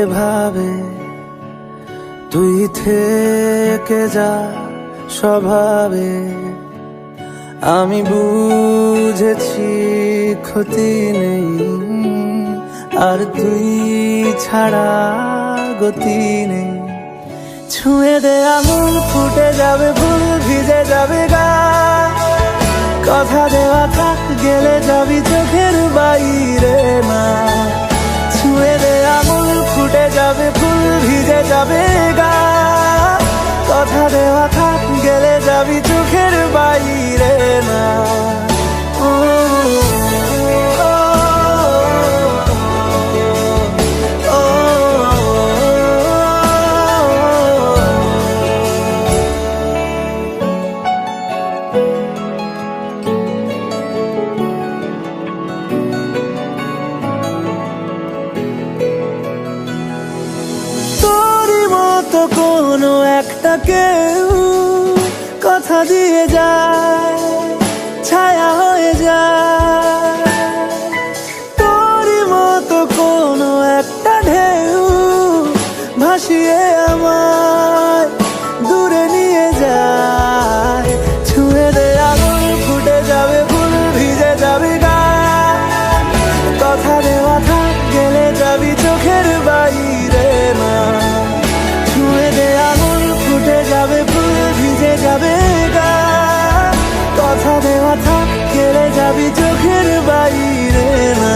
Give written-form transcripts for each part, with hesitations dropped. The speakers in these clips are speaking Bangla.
এভাবে তুই থেকে যা স্বভাবে। আমি বুঝেছি ক্ষতি নেই, আর তুই ছাড়া গতি নেই। ছুঁয়ে দে আঙুল, ফুটে যাবে ফুল, ভিজে যাবে গা। কথা দেওয়া থাক, গেলে যাবি চোখের বাইরে না। ছুঁয়ে দে আঙুল, ফুটে যাবে ফুল, ভিজে যাবে গা। কথা দেওয়া থাক, গেলে যাবি চোখের বাইরে না। কোনো একটা কেউ কথা দিয়ে যায়, ছায়া হয়ে যায়। তোরই মতো কোনো একটা ঢেউ ভাসিয়ে আমায় দূরে নিয়ে যায়। ছুঁয়ে দে আঙুল, ফুটে যাবে ফুল, ভিজে যাবে গা। কথা দেওয়া থাক, গেলে যাবি চোখের বাইরে না। ছুঁয়ে দে আঙুল, ফুটে যাবে ফুল, ভিজে যাবে গা। কথা দেওয়া থাক, গেলে যাবি চোখের বাইরে না।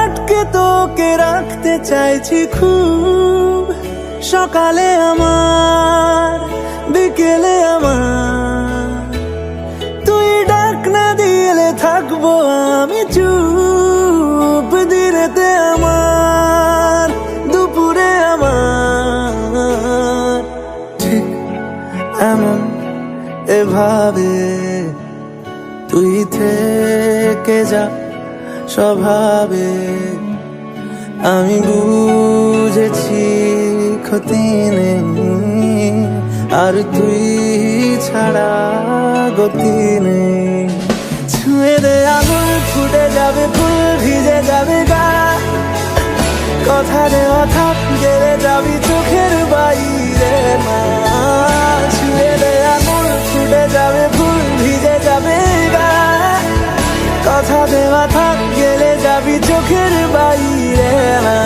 আটকে তোকে রাখতে চাইছি খুব, সকালে আমার, বিকেলে আমার। তুই ডাক না দিলে থাকবো আমি চুপ, দিনেতে আমার, দুপুরে আমার। ঠিক এমন এভাবে তুই থেকে যা স্বভাবে। আমি বুঝেছি ক্ষতি নেই, আর তুই ছাড়া গতি নেই। ছুঁয়ে দে আঙুল, ফুটে যাবে ফুল, ভিজে যাবে গা। কথা দেওয়া থাক, গেলে যাবি চোখের বাইরে না। ছুঁয়ে দে আঙুল, ফুটে যাবে ফুল, ভিজে যাবে গা। কথা দেওয়া থাক, গেলে যাবি চোখের বাইরে না।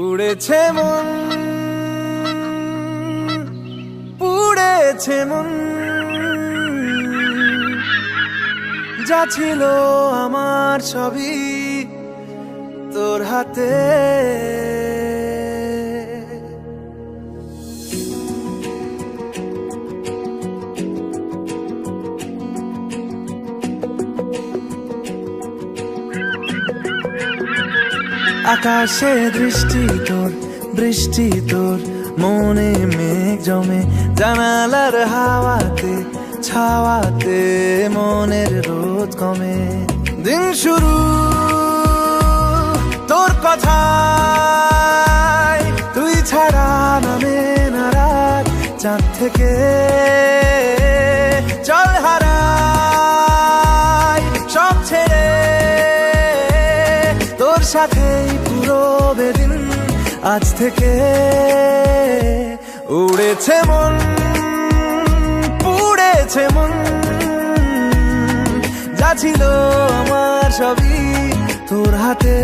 উড়েছে মন, পুড়েছে মন, যা ছিল আমার সবই তোর হাতে। আকাশে দৃষ্টি তোর, বৃষ্টি তোর, মনে মেঘ জমে, জানালার হাওয়াতে, ছাওয়াতে মনের রোদ কমে। দিন শুরু তোর কথায়, তুই ছাড়া নামে না রাত। চাঁদ থেকে চল হারাই সব ছেড়ে, তোর সাথেই পুরো বেদিন আজ থেকে। উড়েছে মন, পুড়েছে মন, যা ছিল আমার সবই তোর হাতে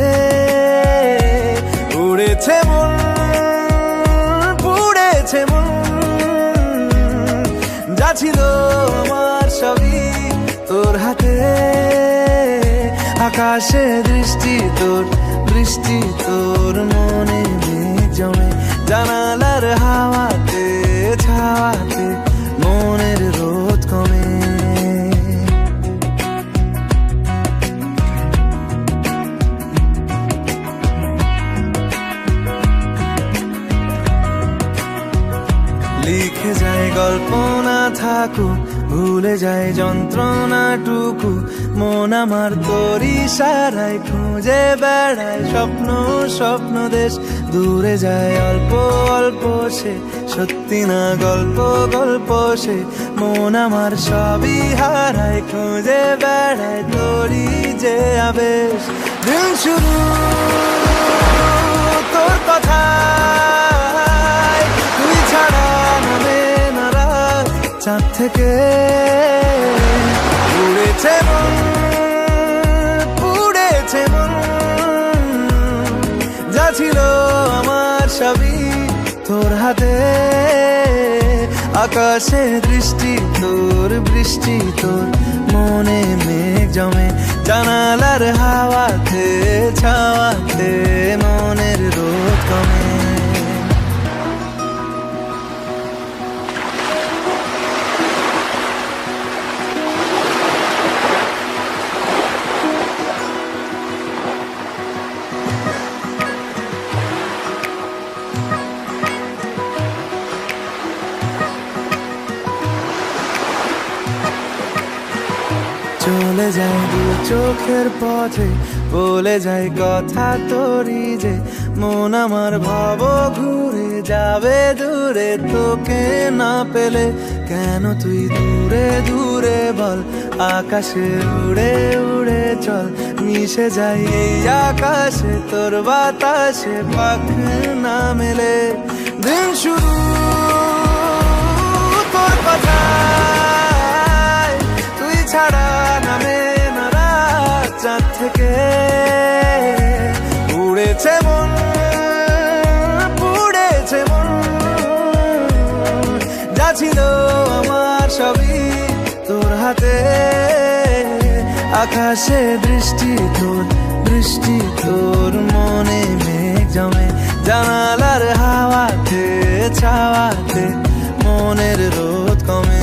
উড়েছে মন, পুড়েছে মন, যা ছিল আমার সবই তোর হাতে। আকাশে দৃষ্টি তোর, বৃষ্টি তোর, মনে মেঘ জমে জানালার হাওয়াতে, ছাওয়াতে মনের রোদ কমে। লিখে যায় গল্প না থাকুক, ভুলে যায় যন্ত্রণাটুকু, মন আমার তোর ইশারায় খুঁজে বেড়ায় স্বপ্ন, স্বপ্ন দেশ। দূরে যায় অল্প অল্প সে, সত্যি না গল্প, গল্প সে। মন আমার সবই হারায়, খুঁজে বেড়ায় তোরই যে আবেশ। দিন শুরু তোর কথায়, তুই ছাড়া নামে না রাত, চাঁদ থেকে উড়েছে মন, পুড়েছে মন, যা ছিল আমার সবই তোর হাতে। আকাশে দৃষ্টি তোর, বৃষ্টি তোর, মনে মেঘ জমে জানালার হাওয়াতে, ছাওয়াতে মনের রোদ কমে। চলে যায় দু চোখের পথে, বলে যায় কথা তোরই যে। মন আমার ভাব ঘুরে যাবে দূরে, তোকে না পেলে কেন তুই দূরে দূরে বল। আকাশে উড়ে উড়ে চল, মিশে যাই এই আকাশে তোর বাতাসে, পাখ না মেলে। দিন শুরু তোর কথায়, তুই ছাড়া নামে না রাত, চাঁদ থেকে উড়েছে মন, পুড়েছে মন, যা ছিল আমার সবই তোর হাতে। আকাশে দৃষ্টি তোর, বৃষ্টি তোর, মনে মেঘ জমে জানালার হাওয়াতে, ছাওয়াতে মনের রোদ কমে।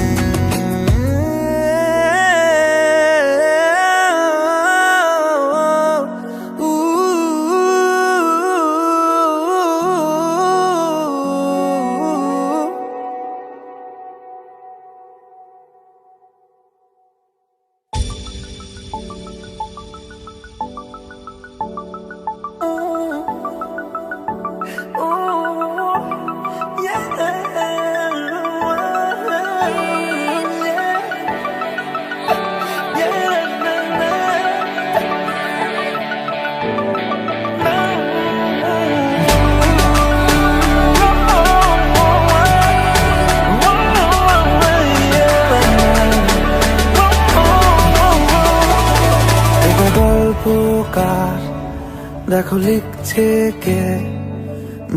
দেখো লিখছে কে,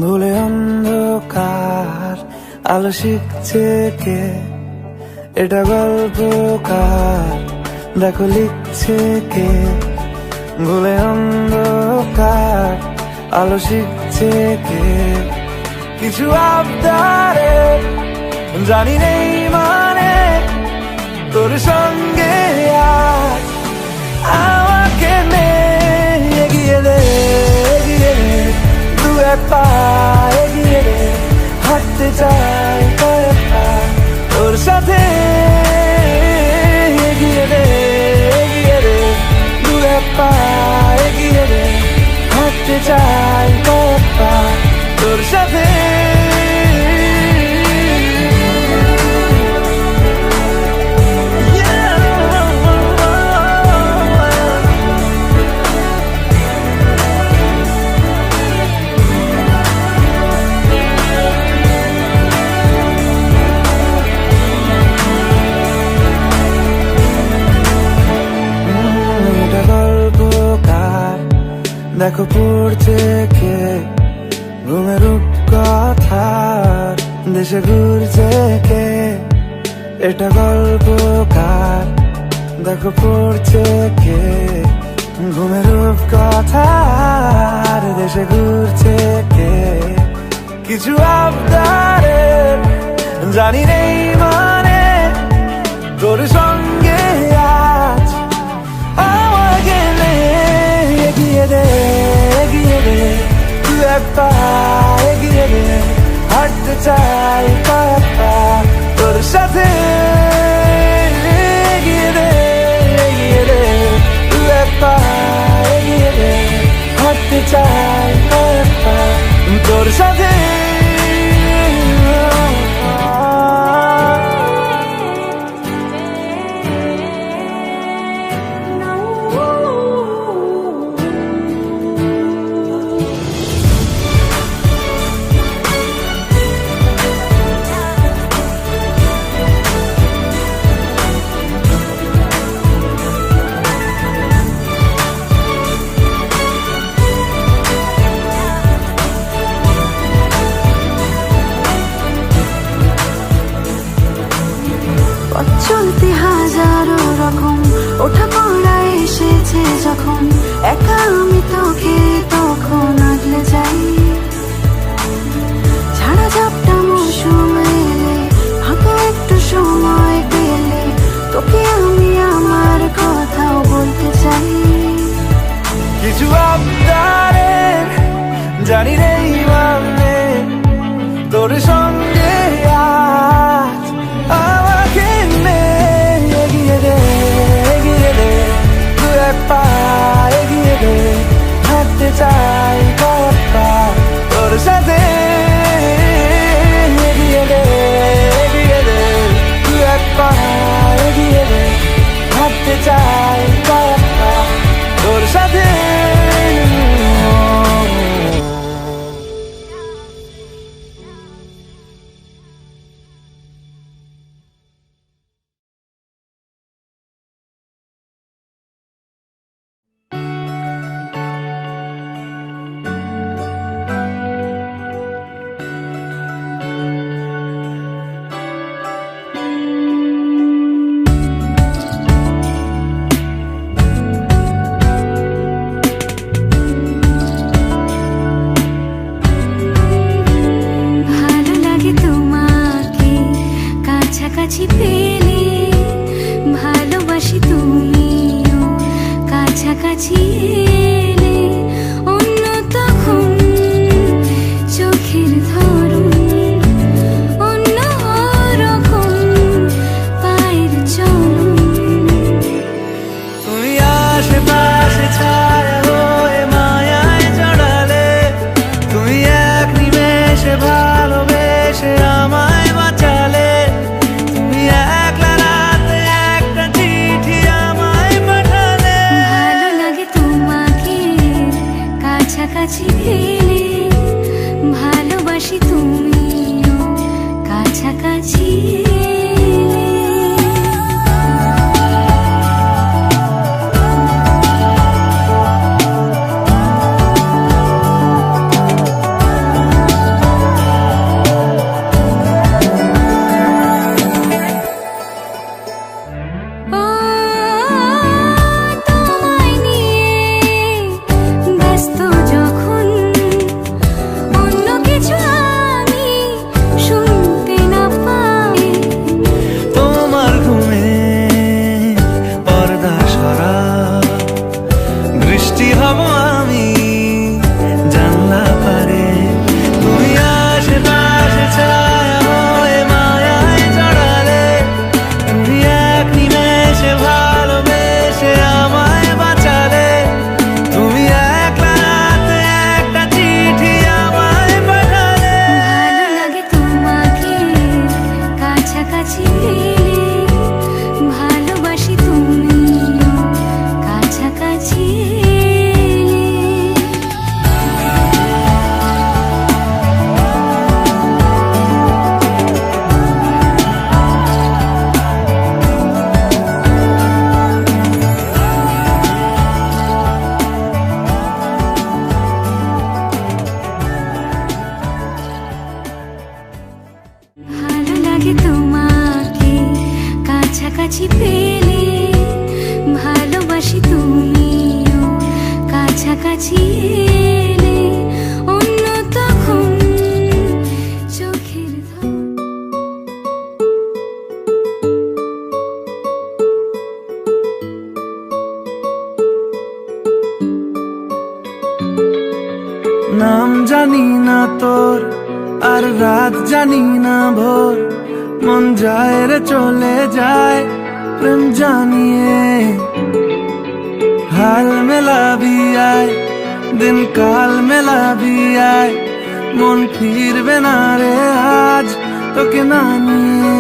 ভুলে অন্ধকার, আলো শিখছে কে। এটা গল্পকার, দেখো লিখছে কে, ভুলে অন্ধকার, আলো শিখছে কে। কিছু আবদারে জানি নেই মানে, তোর সঙ্গে আর আমাকে নে। এগিয়ে দে, এগিয়ে দে, দু এক পা এগিয়ে দে, হাঁটতে চাই কয়েক পা তোর সাথে। এগিয়ে দে, এগিয়ে দে, দু এক পা এগিয়ে দে, হাঁটতে চাই কয়েক পা তোর সাথে। দেখো পড়ছে কে ঘুমের কথার দেশে ঘুরছে কে, এটা গল্প কার? দেখো পড়ছে কে ঘুমের কথার দেশে ঘুরছে কে। কিছু আবদারে জানি নেই মানে তোর সঙ্গে আজ আমাকে নে এগিয়ে দে এগিয়ে দে, তুই এক পা এগিয়ে দে, হাঁটতে চাই কয়েক পা তোর সাথে। এগিয়ে দে এগিয়ে দে, তুই এক পা এগিয়ে দে, হাঁটতে চাই কয়েক পা তোর সাথে। চলতে হাজারো রকম ওঠা পড়া এসেছে যখন, একা আমি তোকে তখন আগলে যাই। ঝাড়া ঝাপটা মৌসুম এলে, ফাঁকা একটু সময় পেলে, তোকে আমি আমার কথাও বলতে চাই। কিছু আবদারে জানি নেই মানে তোর সঙ্গে আজ আমাকে নে এগিয়ে দে এগিয়ে দে, তুই এক পা এগিয়ে দে, হাঁটতে চাই কয়েক পা তোর সাথে। এগিয়ে দে এগিয়ে দে, তুই এক পা এগিয়ে দে, হাঁটতে চাই কয়েক পা তোর সাথে। ভালো লাগে তোমাকে কাছাকাছি পেলে, ভালোবাসি তুমিও কাছাকাছি এলে। অন্য তখন চোখের ধরন অন্য রকম, পায়ের চলন। তুমি আশেপাশে ছায়া হয়ে মায়ায় জড়ালে, তুমি এক নিমেষে ভালোবেসে আমায় বাঁচালে। তুমি একলা রাতে একটা চিঠি আমায় পাঠালে। ভালো লাগে তোমাকে কাছাকাছি পেলে, ভালোবাসি তুমিও কাছাকাছি এলে। ও তোমায় নিয়ে ব্যস্ত যখন, অন্য কিছু আমি শুনতে না পাই। তোমার ঘুমে পর্দা সরা, বৃষ্টি হব আমি জানলা পারে। তুমি আশেপাশে ছায়া হয়ে মায়ায় জড়ালে, তুমি এক নিমেষে ভালোবেসে আমায় বাঁচালে। তুমি একলা রাতে একটা চিঠি আমায় পাঠালে। ভালো লাগে তোমাকে কাছাকাছি পেলে, ভালোবাসি তুমিও কাছাকাছি এলে। কাছে এলে অন্য তখন চোখের ধোঁয়া। নাম জানি না তোর আর রাত জানি না ভোর, মন যায় রে চলে যায় প্রেম জানিয়ে। হাল মেলাবি আয়, দিন কাল মেলাবি আয়, মন ফিরবে না রে আজ তোকে না নিয়ে।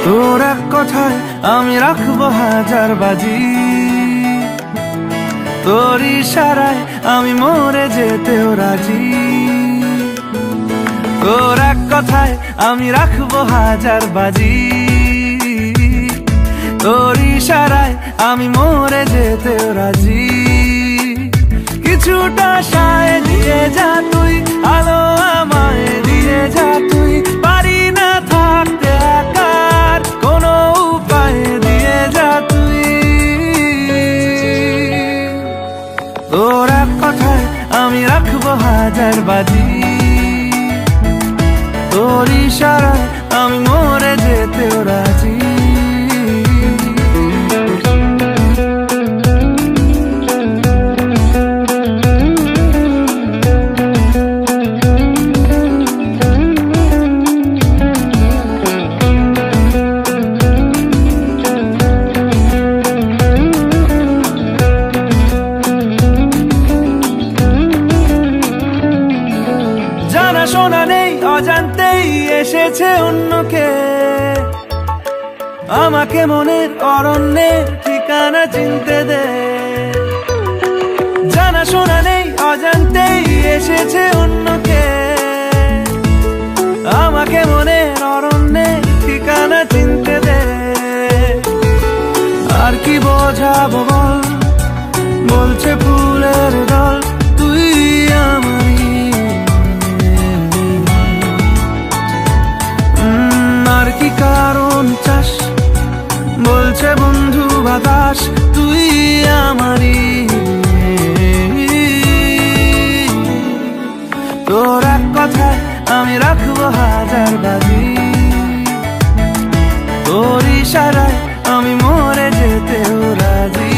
তোর এক কথায় আমি রাখবো হাজার বাজি, তোর ইশারায় আমি মরে যেতেও রাজি। তোর এক কথায় আমি রাখবো হাজার বাজি, তোর ইশারায় আমি মরে যেতেও রাজি। কিছুটা সায় দিয়ে যা তুই, আলো আমায় দিয়ে যা তুই, পারি না থাকতে একার কোনো উপায় দিয়ে যা তুই। তোর এক কথায় আমি রাখবো হাজার বাজি, তোর ইশারায় আমি মরে যেতেও রাজি। শোনা নেই অজান্তেই এসেছে অন্যকে, আমাকে মনের অরণ্যের ঠিকানা চিনতে দে। জানা শোনা নেই অজান্তেই এসেছে অন্যকে, আমাকে মনের অরণ্যের ঠিকানা চিনতে দে। আর কি বোঝাবো বল, বলছে ফুলের দল তুই আমারই। আর কি কারণ চাস, বলছে বন্ধু বাতাস তুই আমারই। তোর এক কথায় আমি রাখবো হাজার বাজি, তোর ইশারায় আমি মরে যেতেও রাজি।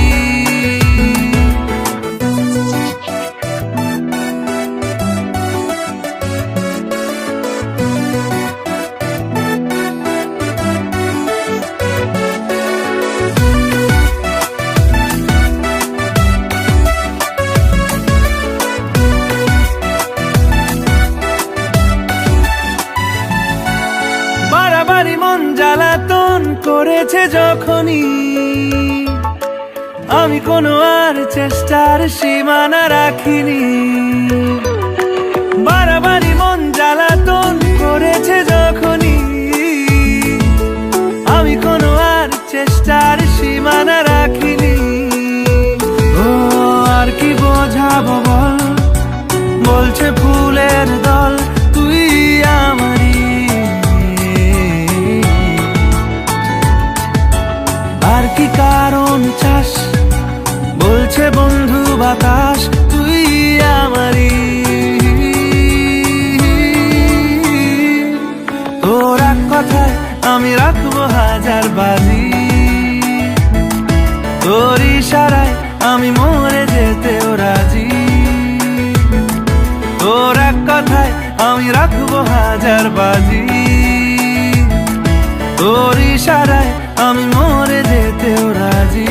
বাড়াবাড়ি মন জ্বালাতন করেছে যখনই, আমি কোনো আর চেষ্টার সীমানা রাখিনি। বাড়াবাড়ি মন জ্বালাতন করেছে যখনই, আমি কোনো আর চেষ্টার সীমানা রাখিনি। ও আর কি বোঝাবো বল, বলছে ফুলের দল তুই আমারই। আর কি কারণ চাস, বলছে বন্ধু বাতাস তুই আমারই। তোর এক কথায় আমি রাখবো হাজার বাজি, তোর ইশারায় আমি মরে যেতেও রাজি। তোর এক কথায় আমি রাখবো হাজার বাজি, তোর ইশারায় আমি মরে যেতেও রাজি।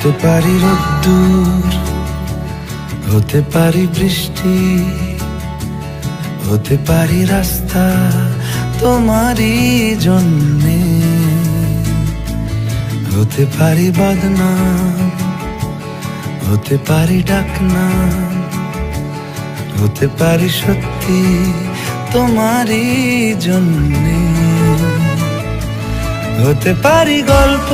হতে পারি রোদ্দুর, হতে পারি বৃষ্টি, হতে পারি রাস্তা তোমারই জন্যে, হতে পারি বদনাম, হতে পারি ডাকনাম, হতে পারি সত্যি তোমারই জন্যে, হতে পারি গল্প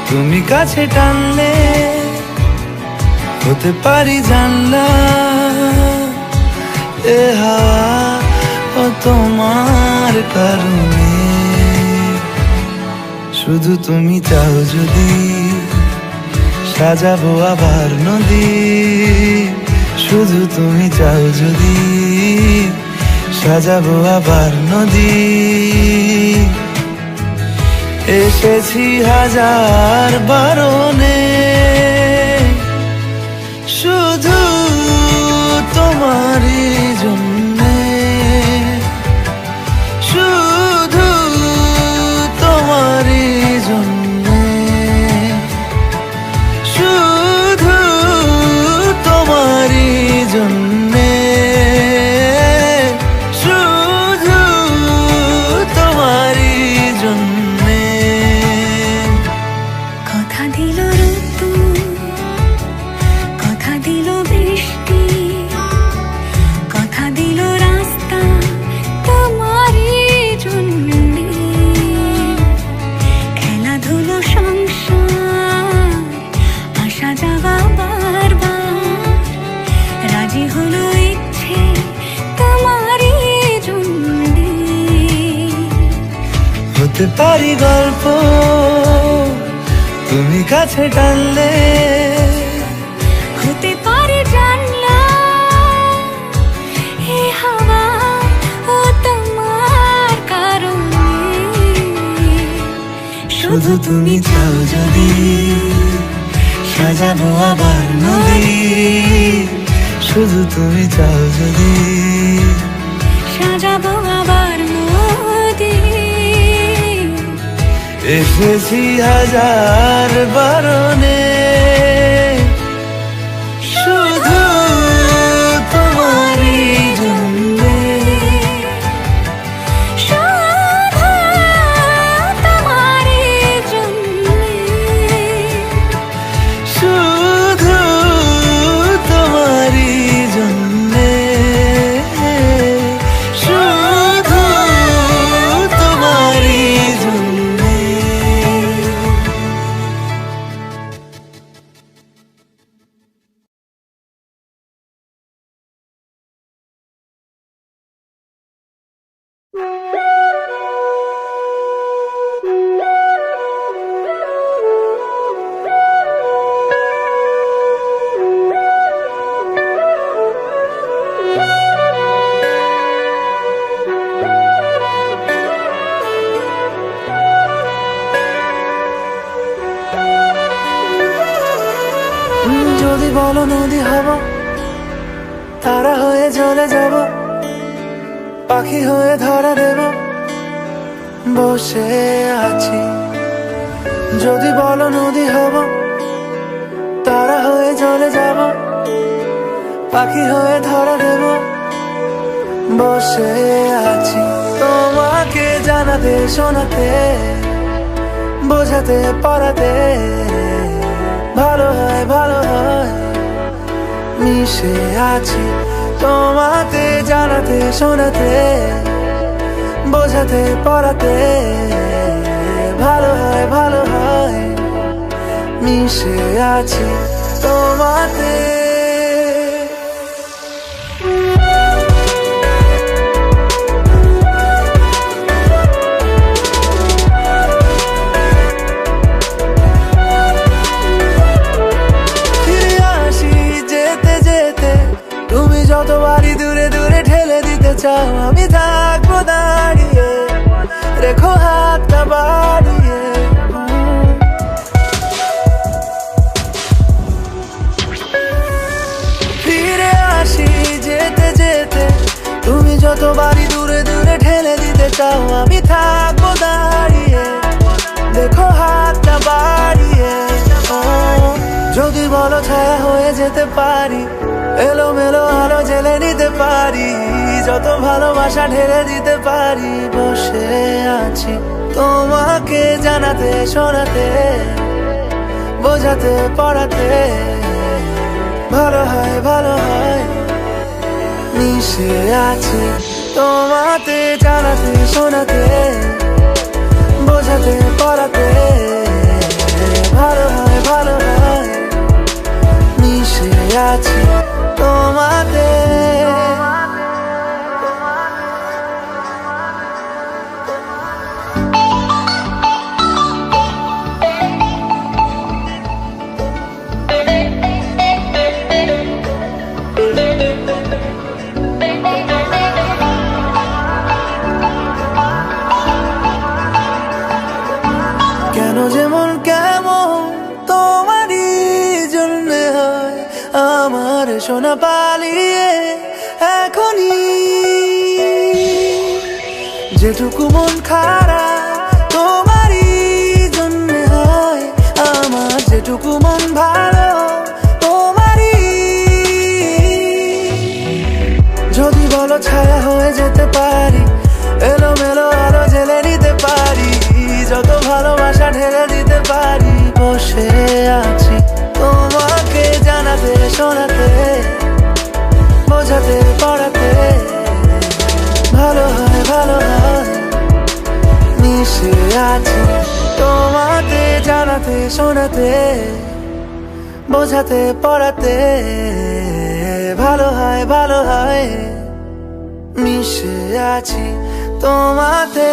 তুমি কাছে টানলে, হতে পারি জানলা এ হাওয়া ও তোমার কারণে। শুধু তুমি চাও যদি সাজাবো আবার নদী, শুধু তুমি চাও যদি সাজাবো আবার নদী। এসেছি হাজার বারণে, শুধু তোমারই জন্যে, শুধু তোমারই জন্যে, শুধু তোমারই জন্যে, শুধু তোমারই জন্যে। কথা দিল ঋতু, কথা দিল বৃষ্টি, কথা দিল রাস্তা তোমারই জন্যে। খেলাধুলো সংসার আসা যাওয়া বারবার, রাজি হলো ইচ্ছে তোমারই জন্যে। হতে পারি গল্প তুমি কাছে টানলে, হতে পারে জানলা এ হাওয়া ও তোমার কারণে। শুধু তুমি চাও যদি সাজাবো আবার নদী, শুধু তুমি চাও যদি সাজাবো আবার নদী। এসেছি হাজার বারণে, শুধু তোমারই জন্যে, শুধু তোমারই জন্যে, শুধু তোমারই জন্যে, শুধু তোমারই জন্যে। যদি বলো নদী হব, তারা হয়ে চলে যাব, পাখি হয়ে ধরা দেব, বসে আছি। যদি বলো নদী হব, তারা হয়ে চলে যাব, পাখি হয়ে ধরা দেব, বসে আছি। তোমাকে জানাতে শোনাতে বোঝাতে পড়াতে ভালো হয়, ভালো হয়, মিশে আছি। তোমাকে জানাতে শোনাতে বোঝাতে পড়াতে ভালো হয়, ভালো হয়, মিশে আছি তোমাতে। যতবারই দূরে দূরে ঠেলে দিতে চাও, আমি থাকবো দাঁড়িয়ে, রেখো হাতটা বাড়িয়ে। ফিরে আসি যেতে যেতে, তুমি যতবারই দূরে দূরে ঠেলে দিতে চাও, আমি থাকবো দাঁড়িয়ে, দেখো হাতটা বাড়িয়ে। যদি বলো ছায়া হয়ে যেতে পারি, এলোমেলো আলো জেলে নিতে পারি, যত ভালোবাসা ঢেলে দিতে পারি। বসে আছি তোমাকে জানাতে শোনাতে, বোঝাতে পড়াতে, ভালো হয় ভালো হয়। মিশে আছি তোমাতে জানাতে শোনাতে, বোঝাতে পড়াতে, ভালো হয় ভালো হয়। মিশে আছি তোমাতে। কেন যেমন কেমন তোমারই জন্য হয় আমার সোনা পালিয়ে এখনই, যেটুকু মন খারাপ তোমারই জন্য হয় আমার, যেটুকু মন ভালো তোমারই। যদি বলো ছায়া হয়ে যেতে পারি, এলোমেলো আলো জেলে নিতে পারি, যত ভালোবাসা ঢেলে দিতে পারি। বসে আছি তোমাকে জানাতে শোনাতে, বোঝাতে পড়াতে, ভালো হয় ভালো হয়। মিশে আছি তোমাকে জানাতে শোনাতে, বোঝাতে পড়াতে, ভালো হয় ভালো হয়। মিশে আছি তোমাতে।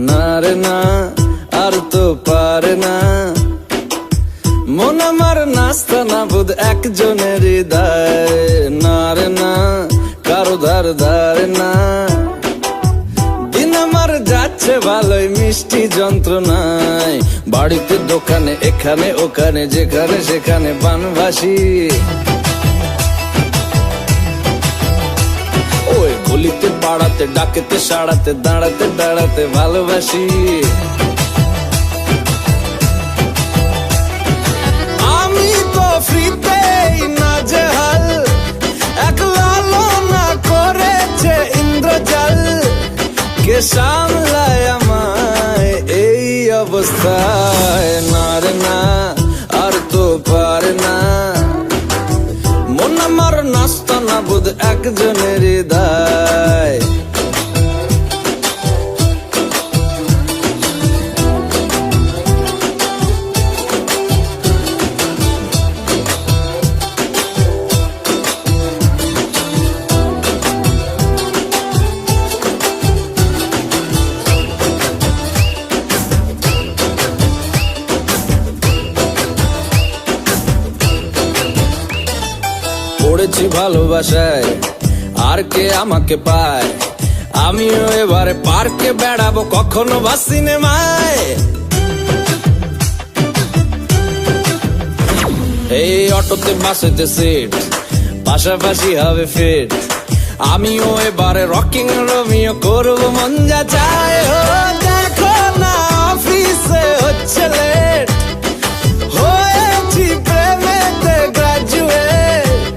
না রে না আর তো পারে না, মন আমার নাস্তা না বুধ একজনের হৃদয়। না রে না কারো ধার ধারে না, দিন আমার যাচ্ছে ভালোই মিষ্টি যন্ত্রণায়। বাড়িতে দোকানে এখানে ওখানে যেখানে সেখানে বানভাসি, ওই গলিতে পাড়াতে ডাকেতে সাড়াতে দাঁড়াতে দাঁড়াতে ভালোবাসি। আমি তো ফ্রিতেই নাজেহাল, একলা না করেছে ইন্দ্রজাল। কে সামলায় আমায় এই অবস্থায়? না রে না আর তো পারে না, মন আমার নাস্তা না বুধ একজনের হৃদয়। পড়েছি ভালোবাসায় আর কে আমাকে পায়, আমিও এবারে পার্কে বেড়াবো কখনো বা সিনেমায়। এই অটোতে বাসেতে সিট পাশাপাশি হবে ফিট, আমিও এবারে রকিং রোমিও করবো মন যা চায়। ও দেখো না অফিসে হচ্ছে লেট, হয়েছি প্রেমেতে গ্রাজুয়েট।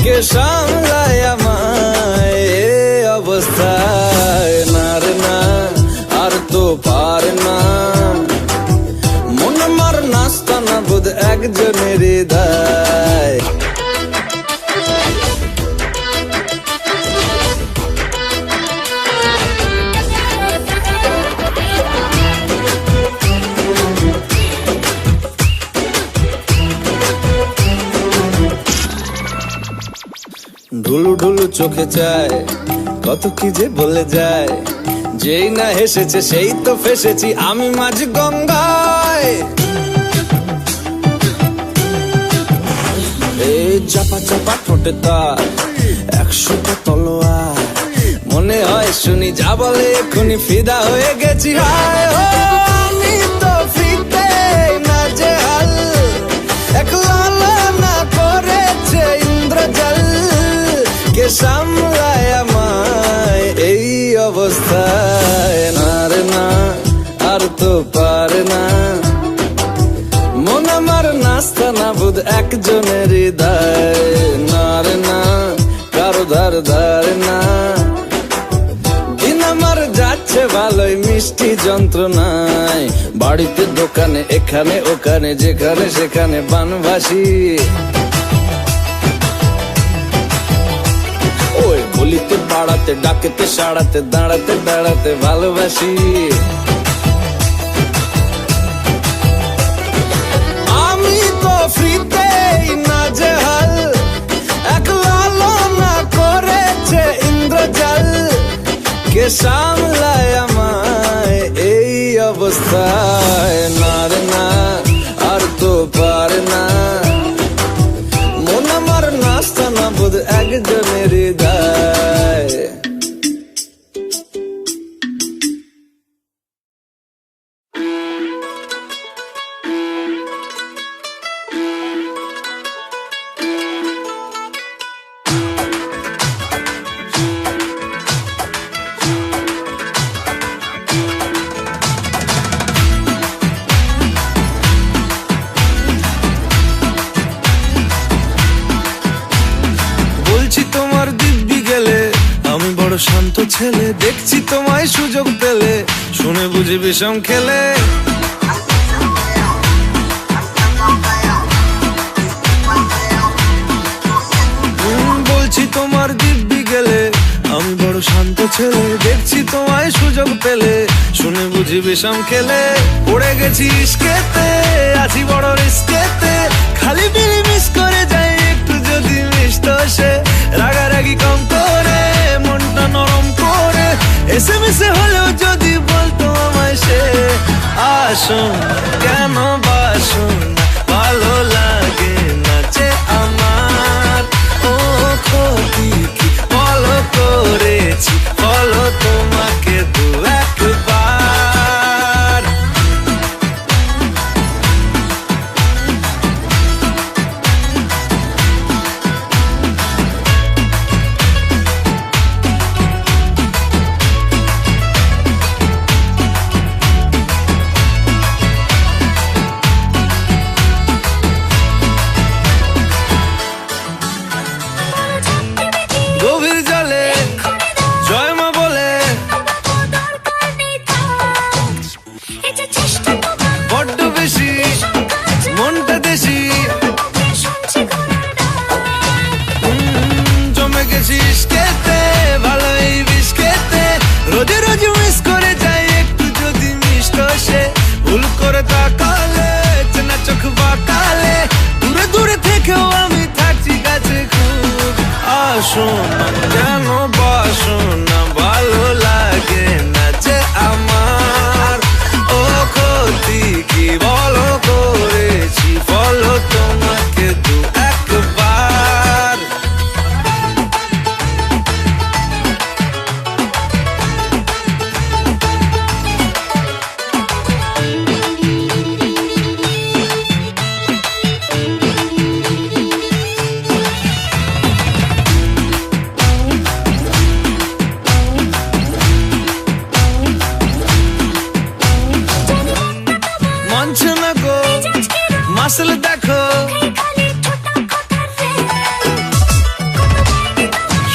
কে সামলায় আমায় এই অবস্থায়? না রে না আর তো পারে না, মন আমার নাস্তা না বুধ একজনের হৃদয়। ঢুলু ঢুলু চোখে চায় কত কি যে বলে যায়, যেই না হেসেছে সেই তো ফেসেছি আমি মাঝ গঙ্গায়। এই চাপা চাপা ঠোঁটে তার 100টা তলোয়ার, মনে হয় শুনি যা বলে এক্ষুনি ফিদা হয়ে গেছি। হায় ও আমি তো ফিতে নাজেহাল, বোধ একজনের হৃদয়, না রে না কারো ধার ধার না। দিন আমার যাচ্ছে ভালোই মিষ্টি যন্ত্রণায়, বাড়িতে দোকানে এখানে ওখানে যেখানে সেখানে বানভাসি। ওই গলিতে পাড়াতে ডাকেতে সাড়াতে দাঁড়াতে দাঁড়াতে ভালোবাসি। আমি তো ফ্রিতেই নাজেহাল, একলা না করেছে ইন্দ্রজাল। কে সামলায় আমায় এই অবস্থায়, না রে না আর তো পারে না। মন আমার নাস্তা না বোধ একজনের হৃদয়। বলছি তোমার দিব্যি গেলে আমি বড় শান্ত ছেলে, দেখছি তোমায় সুযোগ পেলে শুনে বুঝি বিষম খেলে। বলছি তোমার দিব্যি গেলে আমি বড় শান্ত ছেলে, দেখছি তোমায় সুযোগ পেলে শুনে বুঝি বিষম খেলে। পড়ে গেছি ইস্কেতে আছি বড় রিস্কেতে, খালি বিলি মিস করে যাই একটু যদি মিশত সে। রাগারাগি কম করে মনটা নরম করে, এসএমএসে হলেও যদি বলতো আমায় সে। আসুন কেন বাসুন ভালো লাগে না যে আমার, ও ক্ষতি কি বলো করেছি বলো তোমাকে দু একবার। গভীর জলে জয় মা বলে বড্ড বেশি মনটা দেশি। জমে গেছি ইস্কেতে ভালোই বিস্কেতে, রোজে রোজ মিস করে যাই একটু যদি মিশত সে। ভুল করে তাকালে চেনা চোখ বাঁকালে, দূরে দূরে থেকেও আমি থাকছি কাছে খুব। আসুন কেন বাসুন না ভালো লাগে না যে আমার, ও ক্ষতি কি বলো করেছি বলো তোমাকে দু একবার। মানছে না গো মাসল দেখো,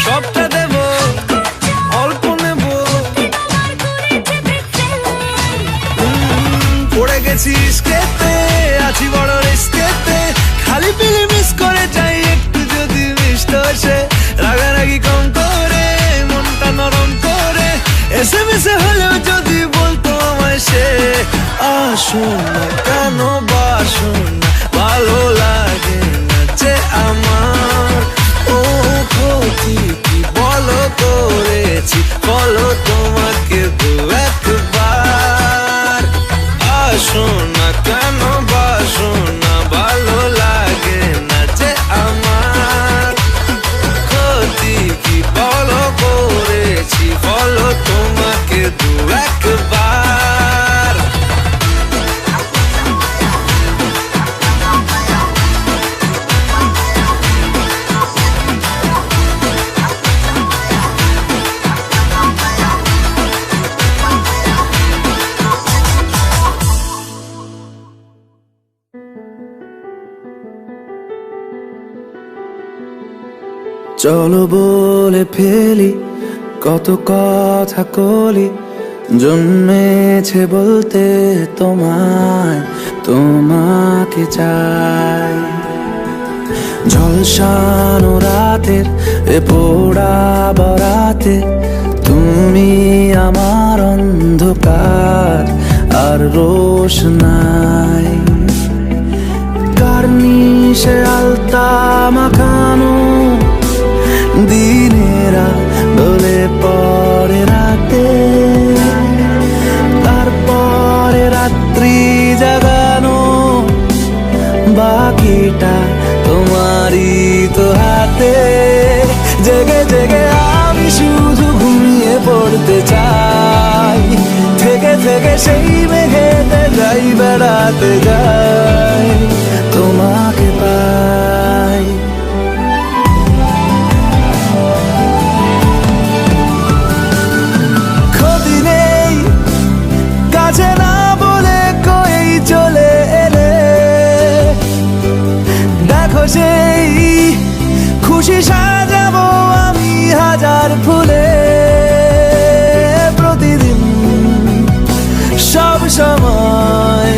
সবটা দেব অল্প নেব। পড়ে গেছি ইস্কেতে আছি বড় রিস্কেতে, খালি পিলি মিস করে যাই একটু যদি মিশত সে। রাগারাগি কম করে মনটা নরম করে, এসএমএসে হলেও যদি বলতো আমায় সে। আসুন না কেন বাসুন না ভালো লাগে না যে আমার, ও ক্ষতি কি বলো করেছি বলো তোমাকে দু একবার। আসুন না কেন বাসুন না ভালো লাগে না যে আমার, ক্ষতি কি বলো করেছি বলো তোমাকে দু একবার। চলো বলে ফেলি কত কথা কলি, জন্মেছে বলতে তোমায়, তোমাকে চাই। ঝলসানো রাতের এ পোড়া বরাতে তুমি আমার অন্ধকার আর রোশনাই। কার্নিশে আলতা মাখানো দিনেরা দোলে পরে রাতে, তারপরে রাত্রি জাগানো বাকিটা তোমারই তো হাতে। জেগে জেগে আমি শুধু ঘুমিয়ে পড়তে চাই, থেকে থেকে সেই মেঘেতে যাই বেড়াতে যাই, তোমাকে পাই। ক্ষতি নেই কাছে না বলে কই চলে এলে, দেখো সেই খুশি সাজাবো আমি হাজার ফুলে। প্রতিদিন সব সময়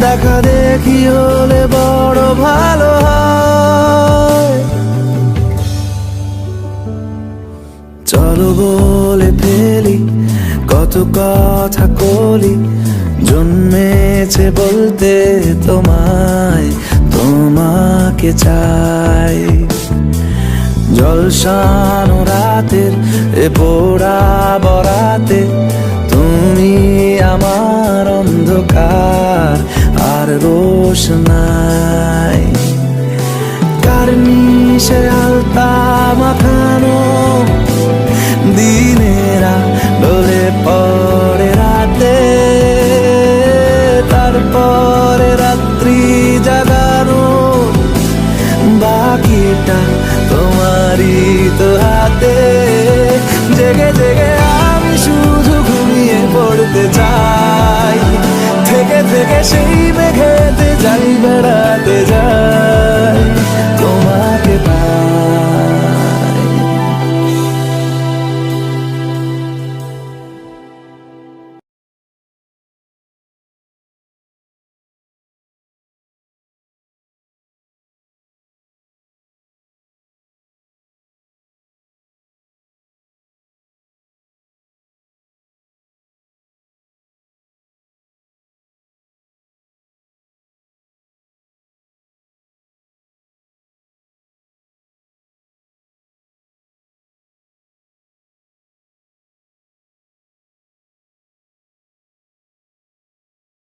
দেখা দেখি হলে বড় ভালো হয়। চলো বলে ফেলি কত কথা কলি, জন্মেছে বলতে তোমায়, তোমাকে চাই। জলসানো রাতের এ পোড়া বরাতে তুমি আমার অন্ধকার আর রোশনাই। কার্নিশে আলতা মাখানো দিনেরা ডোলে পরে রাতে, তারপরে রাত্রি জাগানো বাকিটা তোমারই তো হাতে। জেগে জেগে আমি শুধু ঘুমিয়ে পড়তে চাই, থেকে থেকে সেই